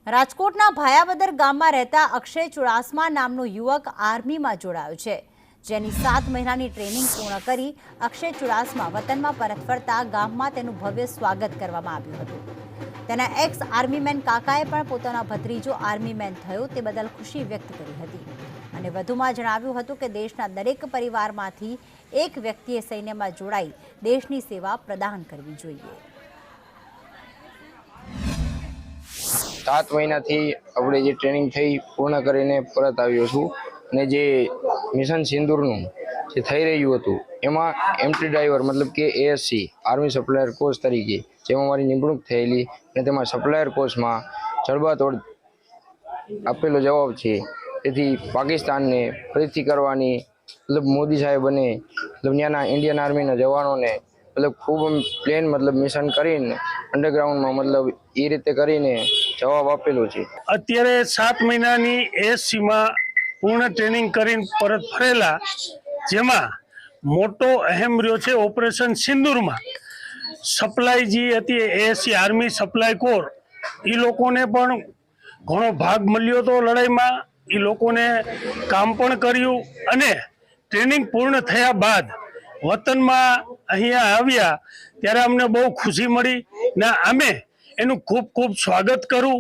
રાજકોટના ભાયાવદર ગામમાં રહેતા અક્ષય ચુડાસમા નામનો યુવક આર્મીમાં જોડાયો છે, જેની 7 મહિનાની ટ્રેનિંગ પૂર્ણ કરી અક્ષય ચુડાસમા વતનમાં પરત ફરતા ગામમાં તેનું ભવ્ય સ્વાગત કરવામાં આવ્યું હતું। તેના એક્સ આર્મીમેન કાકાએ પણ પોતાનો ભત્રીજો આર્મીમેન થયો તે બદલ ખુશી વ્યક્ત કરી હતી અને વધુમાં જણાવ્યું હતું કે દેશના દરેક પરિવારમાંથી એક વ્યક્તિએ સૈન્યમાં જોડાઈ દેશની સેવા પ્રદાન કરવી જોઈએ। 7 મહિનાથી આપણે જે ટ્રેનિંગ થઈ પૂર્ણ કરીને પરત આવ્યો છું અને જે મિશન સિંદૂરનું જે થઈ રહ્યું હતું એમાં એમટી ડ્રાઈવર મતલબ કે એએસસી આર્મી સપ્લાયર કોર્સ તરીકે જેમાં મારી નિમણૂક થયેલી અને તેમાં સપ્લાયર કોર્સમાં જડબાતોડ આપેલો જવાબ છે। તેથી પાકિસ્તાનને ફરીથી કરવાની મતલબ મોદી સાહેબને મતલબ ત્યાંના ઇન્ડિયન આર્મીના જવાનોને મતલબ ખૂબ પ્લેન મતલબ મિશન કરીને અંડરગ્રાઉન્ડમાં મતલબ એ રીતે કરીને જવાબ આપેલો છે। અત્યારે 7 મહિનાની એએસસીમાં પૂર્ણ ટ્રેનિંગ કરીને પરત ફરેલા, જેમાં મોટો અહેમ રહ્યો છે ઓપરેશન સિંદૂરમાં સપ્લાય જે હતી એએસસી આર્મી સપ્લાય કોર, એ લોકોને પણ ઘણો ભાગ મળ્યો હતો લડાઈમાં। એ લોકોને કામ પણ કર્યું અને ટ્રેનિંગ પૂર્ણ થયા બાદ વતનમાં અહીંયા આવ્યા ત્યારે અમને બહુ ખુશી મળી ને અમે એનું ખૂબ ખૂબ સ્વાગત કરું।